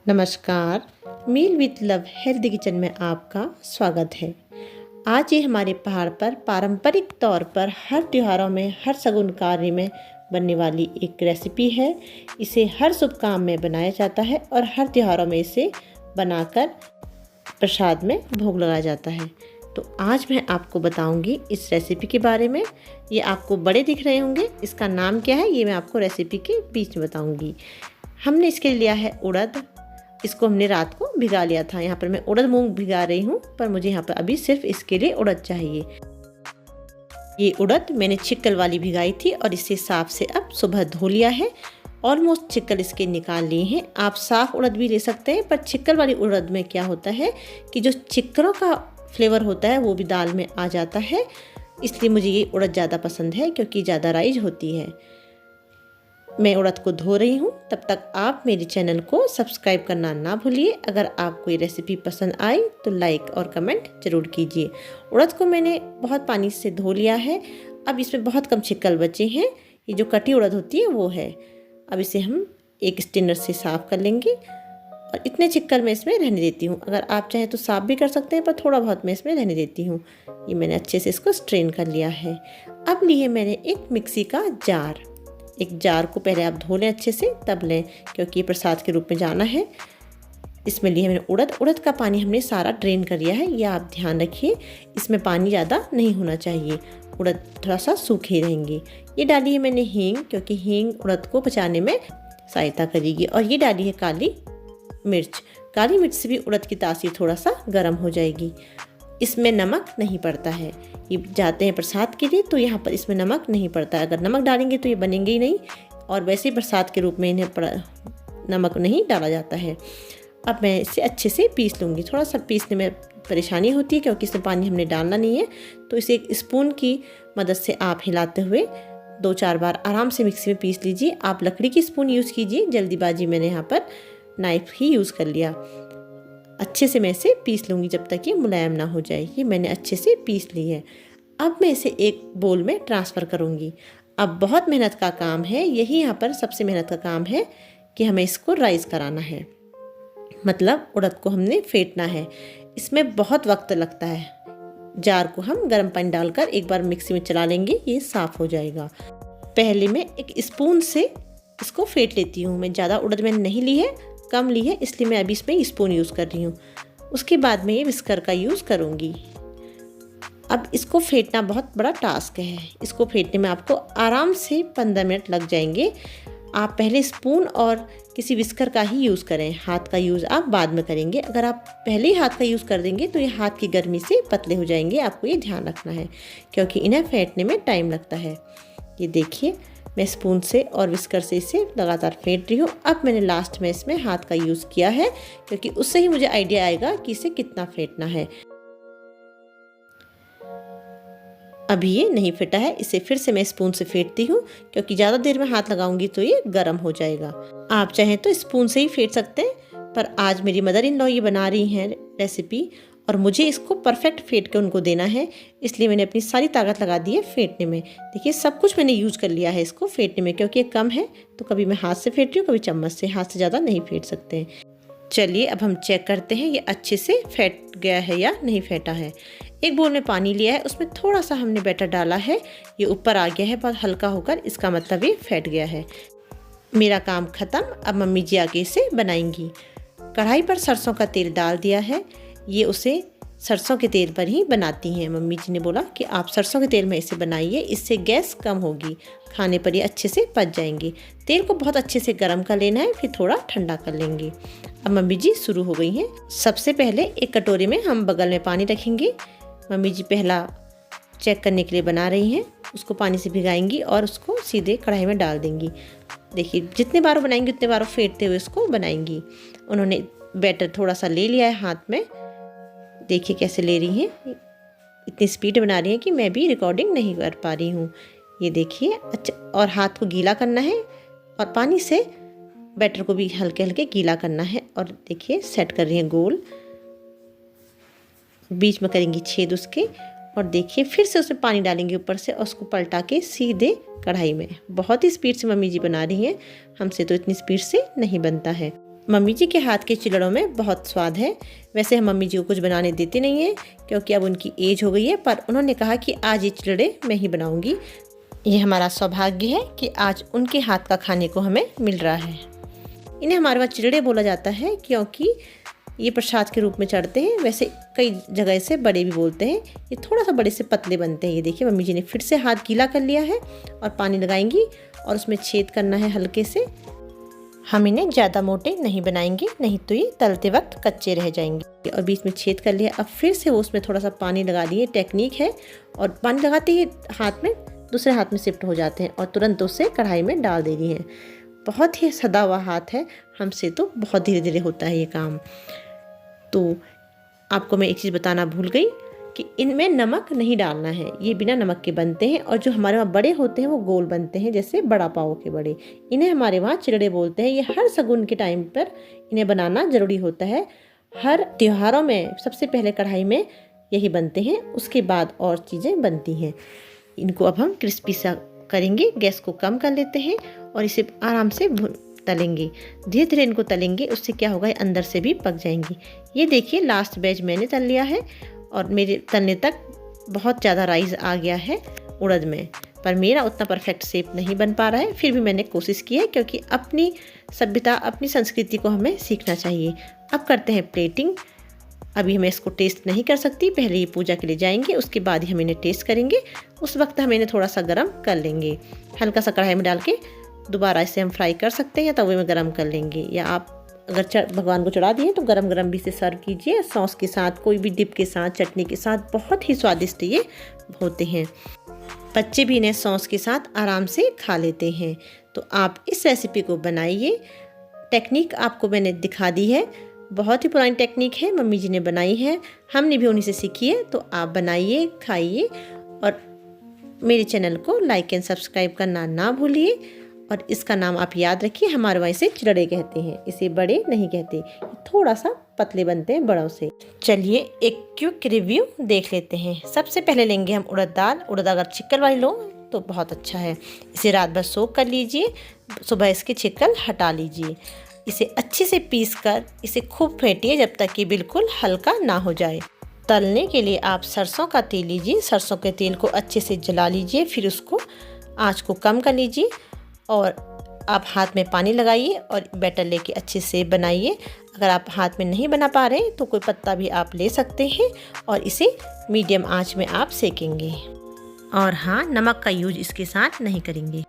नमस्कार। मील with love healthy kitchen में आपका स्वागत है। आज ये हमारे पहाड़ पर पारंपरिक तौर पर हर त्योहारों में, हर शगुन कार्य में बनने वाली एक रेसिपी है। इसे हर शुभ काम में बनाया जाता है और हर त्योहारों में इसे बनाकर प्रसाद में भोग लगाया जाता है। तो आज मैं आपको बताऊंगी इस रेसिपी के बारे में। ये आपको बड़े दिख रहे होंगे, इसका नाम क्या है ये मैं आपको रेसिपी के बीच में बताऊंगी। हमने इसके लिए लिया है उड़द। इसको हमने रात को भिगा लिया था। यहाँ पर मैं उड़द मूंग भिगा रही हूँ, पर मुझे यहाँ पर अभी सिर्फ इसके लिए उड़द चाहिए। ये उड़द मैंने छिक्कल वाली भिगाई थी और इसे साफ से अब सुबह धो लिया है। ऑलमोस्ट छिक्कल इसके निकाल लिए हैं। आप साफ उड़द भी ले सकते हैं, पर छिक्कल वाली उड़द में क्या होता है कि जो छिक्कलों का फ्लेवर होता है वो भी दाल में आ जाता है। इसलिए मुझे ये उड़द ज़्यादा पसंद है क्योंकि ज़्यादा राइज होती है। मैं उड़द को धो रही हूँ, तब तक आप मेरे चैनल को सब्सक्राइब करना ना भूलिए। अगर आपको ये रेसिपी पसंद आई तो लाइक और कमेंट ज़रूर कीजिए। उड़द को मैंने बहुत पानी से धो लिया है। अब इसमें बहुत कम छिक्कल बचे हैं। ये जो कटी उड़द होती है वो है। अब इसे हम एक स्ट्रेनर से साफ़ कर लेंगे और इतने छिक्कल मैं इसमें रहने देती हूँ। अगर आप चाहें तो साफ़ भी कर सकते हैं, पर थोड़ा बहुत मैं इसमें रहने देती हूँ। ये मैंने अच्छे से इसको स्ट्रेन कर लिया है। अब लिए मैंने एक मिक्सी का जार। एक जार को पहले आप धो लें अच्छे से, तब लें, क्योंकि ये प्रसाद के रूप में जाना है। इसमें लिए मैंने उड़द का पानी हमने सारा ड्रेन कर लिया है। ये आप ध्यान रखिए, इसमें पानी ज़्यादा नहीं होना चाहिए। उड़द थोड़ा सा सूखे रहेंगे। ये डाली है मैंने हींग, क्योंकि हींग उड़द को पचाने में सहायता करेगी। और ये डाली है काली मिर्च। काली मिर्च से भी उड़द की तासीर थोड़ा सा गर्म हो जाएगी। इसमें नमक नहीं पड़ता है। ये जाते हैं प्रसाद के लिए, तो यहाँ पर इसमें नमक नहीं पड़ता है। अगर नमक डालेंगे तो ये बनेंगे ही नहीं, और वैसे ही प्रसाद के रूप में इन्हें नमक नहीं डाला जाता है। अब मैं इसे अच्छे से पीस लूँगी। थोड़ा सा पीसने में परेशानी होती है क्योंकि इसमें पानी हमने डालना नहीं है। तो इसे एक स्पून की मदद से आप हिलाते हुए 2-4 बार आराम से मिक्सी में पीस लीजिए। आप लकड़ी की स्पून यूज़ कीजिए। जल्दीबाजी मैंने यहाँ पर नाइफ ही यूज़ कर लिया। अच्छे से मैं इसे पीस लूँगी जब तक ये मुलायम ना हो जाए। ये मैंने अच्छे से पीस ली है। अब मैं इसे एक बोल में ट्रांसफ़र करूँगी। अब बहुत मेहनत का काम है। यही यहाँ पर सबसे मेहनत का काम है कि हमें इसको राइस कराना है, मतलब उड़द को हमने फेंटना है। इसमें बहुत वक्त लगता है। जार को हम गर्म पानी डालकर एक बार मिक्सी में चला लेंगे, ये साफ़ हो जाएगा। पहले मैं एक स्पून से इसको फेंट लेती हूँ। मैं ज़्यादा उड़द मैंने नहीं ली है, कम ली है, इसलिए मैं अभी इसमें स्पून यूज़ कर रही हूँ। उसके बाद मैं ये विस्कर का यूज़ करूँगी। अब इसको फेंटना बहुत बड़ा टास्क है। इसको फेंटने में आपको आराम से 15 मिनट लग जाएंगे। आप पहले स्पून और किसी विस्कर का ही यूज़ करें, हाथ का यूज़ आप बाद में करेंगे। अगर आप पहले ही हाथ का यूज़ कर देंगे तो ये हाथ की गर्मी से पतले हो जाएंगे। आपको ये ध्यान रखना है क्योंकि इन्हें फेंटने में टाइम लगता है। ये देखिए, मैं स्पून से और विस्कर से इसे लगातार फेंट रही हूँ। अब मैंने लास्ट में इसमें हाथ का यूज़ किया है क्योंकि उससे ही मुझे आइडिया आएगा कि इसे कितना फेंटना है। अभी ये नहीं फेंटा है, इसे फिर से मैं स्पून से फेंटती हूँ क्योंकि ज़्यादा देर में हाथ लगाऊंगी तो ये गर्म हो जाएगा। आप चाहें तो स्पून से ही फेंट सकते हैं, पर आज मेरी मदर इन लॉ ये बना रही हैं रेसिपी और मुझे इसको परफेक्ट फेंट के उनको देना है, इसलिए मैंने अपनी सारी ताकत लगा दी है फेंटने में। देखिए, सब कुछ मैंने यूज़ कर लिया है इसको फेंटने में, क्योंकि ये कम है तो कभी मैं हाथ से फेंट रही हूँ, कभी चम्मच से। हाथ से ज़्यादा नहीं फेंट सकते हैं। चलिए अब हम चेक करते हैं ये अच्छे से फेंट गया है या नहीं फेंटा है। एक बोल में पानी लिया है, उसमें थोड़ा सा हमने बैटर डाला है। ये ऊपर आ गया है बहुत हल्का होकर, इसका मतलब ये फेंट गया है। मेरा काम ख़त्म। अब मम्मी जी आगे इसे बनाएंगी। कढ़ाई पर सरसों का तेल डाल दिया है। ये उसे सरसों के तेल पर ही बनाती हैं। मम्मी जी ने बोला कि आप सरसों के तेल में इसे बनाइए, इससे गैस कम होगी, खाने पर ये अच्छे से पच जाएंगे। तेल को बहुत अच्छे से गर्म कर लेना है, फिर थोड़ा ठंडा कर लेंगे। अब मम्मी जी शुरू हो गई हैं। सबसे पहले एक कटोरे में हम बगल में पानी रखेंगे। मम्मी जी पहला चेक करने के लिए बना रही हैं। उसको पानी से भिगाएंगी और उसको सीधे कढ़ाई में डाल देंगी। देखिए, जितने बार बनाएंगी उतने बार फेंटते हुए इसको बनाएंगी। उन्होंने बैटर थोड़ा सा ले लिया है हाथ में। देखिए कैसे ले रही हैं, इतनी स्पीड बना रही हैं कि मैं भी रिकॉर्डिंग नहीं कर पा रही हूँ। ये देखिए, अच्छा, और हाथ को गीला करना है और पानी से बैटर को भी हल्के हल्के गीला करना है। और देखिए सेट कर रही हैं गोल, बीच में करेंगी छेद उसके, और देखिए फिर से उसमें पानी डालेंगे ऊपर से और उसको पलटा के सीधे कढ़ाई में। बहुत ही स्पीड से मम्मी जी बना रही हैं, हमसे तो इतनी स्पीड से नहीं बनता है। मम्मी जी के हाथ के चिलड़ों में बहुत स्वाद है। वैसे हम मम्मी जी को कुछ बनाने देते नहीं हैं क्योंकि अब उनकी एज हो गई है, पर उन्होंने कहा कि आज ये चिलड़े मैं ही बनाऊंगी। ये हमारा सौभाग्य है कि आज उनके हाथ का खाने को हमें मिल रहा है। इन्हें हमारे वहाँ चिलड़े बोला जाता है क्योंकि ये प्रसाद के रूप में चढ़ते हैं। वैसे कई जगह से बड़े भी बोलते हैं। ये थोड़ा सा बड़े से पतले बनते हैं। ये देखिए मम्मी जी ने फिर से हाथ गीला कर लिया है और पानी लगाएंगी और उसमें छेद करना है हल्के से। हम इन्हें ज़्यादा मोटे नहीं बनाएंगे, नहीं तो ये तलते वक्त कच्चे रह जाएंगे। और बीच में छेद कर लिया। अब फिर से वो उसमें थोड़ा सा पानी लगा दिए, टेक्निक है। और पानी लगाते ही हाथ में दूसरे हाथ में शिफ्ट हो जाते हैं और तुरंत उसे कढ़ाई में डाल दे रही हैं। बहुत ही सदा हुआ हाथ है, हमसे तो बहुत धीरे धीरे होता है ये काम। तो आपको मैं एक चीज़ बताना भूल गई कि इनमें नमक नहीं डालना है। ये बिना नमक के बनते हैं और जो हमारे वहाँ बड़े होते हैं वो गोल बनते हैं, जैसे बड़ा पाव के बड़े। इन्हें हमारे वहाँ चिलड़े बोलते हैं। ये हर शगुन के टाइम पर इन्हें बनाना ज़रूरी होता है। हर त्योहारों में सबसे पहले कढ़ाई में यही बनते हैं, उसके बाद और चीज़ें बनती हैं। इनको अब हम क्रिस्पी सा करेंगे। गैस को कम कर लेते हैं और इसे आराम से तलेंगे। धीरे धीरे इनको तलेंगे, उससे क्या होगा अंदर से भी पक जाएंगी। ये देखिए लास्ट बैच मैंने तल लिया है और मेरे तलने तक बहुत ज़्यादा राइस आ गया है उड़द में, पर मेरा उतना परफेक्ट शेप नहीं बन पा रहा है। फिर भी मैंने कोशिश की है क्योंकि अपनी सभ्यता, अपनी संस्कृति को हमें सीखना चाहिए। अब करते हैं प्लेटिंग। अभी मैं इसको टेस्ट नहीं कर सकती, पहले ये पूजा के लिए जाएंगे, उसके बाद ही हम इन्हें टेस्ट करेंगे। उस वक्त हम इन्हें थोड़ा सा गर्म कर लेंगे। हल्का सा कढ़ाई में डाल के दोबारा इसे हम फ्राई कर सकते हैं, तवे में गर्म कर लेंगे। या आप अगर भगवान को चढ़ा दिए तो गरम गरम भी इसे सर्व कीजिए, सॉस के साथ, कोई भी डिप के साथ, चटनी के साथ। बहुत ही स्वादिष्ट ये होते हैं। बच्चे भी इन्हें सॉस के साथ आराम से खा लेते हैं। तो आप इस रेसिपी को बनाइए। टेक्निक आपको मैंने दिखा दी है, बहुत ही पुरानी टेक्निक है, मम्मी जी ने बनाई है, हमने भी उन्हीं से सीखी है। तो आप बनाइए, खाइए और मेरे चैनल को लाइक एंड सब्सक्राइब करना ना भूलिए। और इसका नाम आप याद रखिए, हमारे वहाँ इसे चिलड़े कहते हैं, इसे बड़े नहीं कहते। थोड़ा सा पतले बनते हैं बड़ों से। चलिए एक क्विक रिव्यू देख लेते हैं। सबसे पहले लेंगे हम उड़द दाल। उड़द अगर छिक्कल वाली लो तो बहुत अच्छा है। इसे रात भर सोख कर लीजिए, सुबह इसके छिक्कल हटा लीजिए। इसे अच्छे से पीस कर इसे खूब फेंटिए जब तक कि बिल्कुल हल्का ना हो जाए। तलने के लिए आप सरसों का तेल लीजिए। सरसों के तेल को अच्छे से जला लीजिए, फिर उसको आँच को कम कर लीजिए और आप हाथ में पानी लगाइए और बैटर लेके अच्छे से बनाइए। अगर आप हाथ में नहीं बना पा रहे तो कोई पत्ता भी आप ले सकते हैं और इसे मीडियम आंच में आप सेकेंगे। और हाँ, नमक का यूज इसके साथ नहीं करेंगे।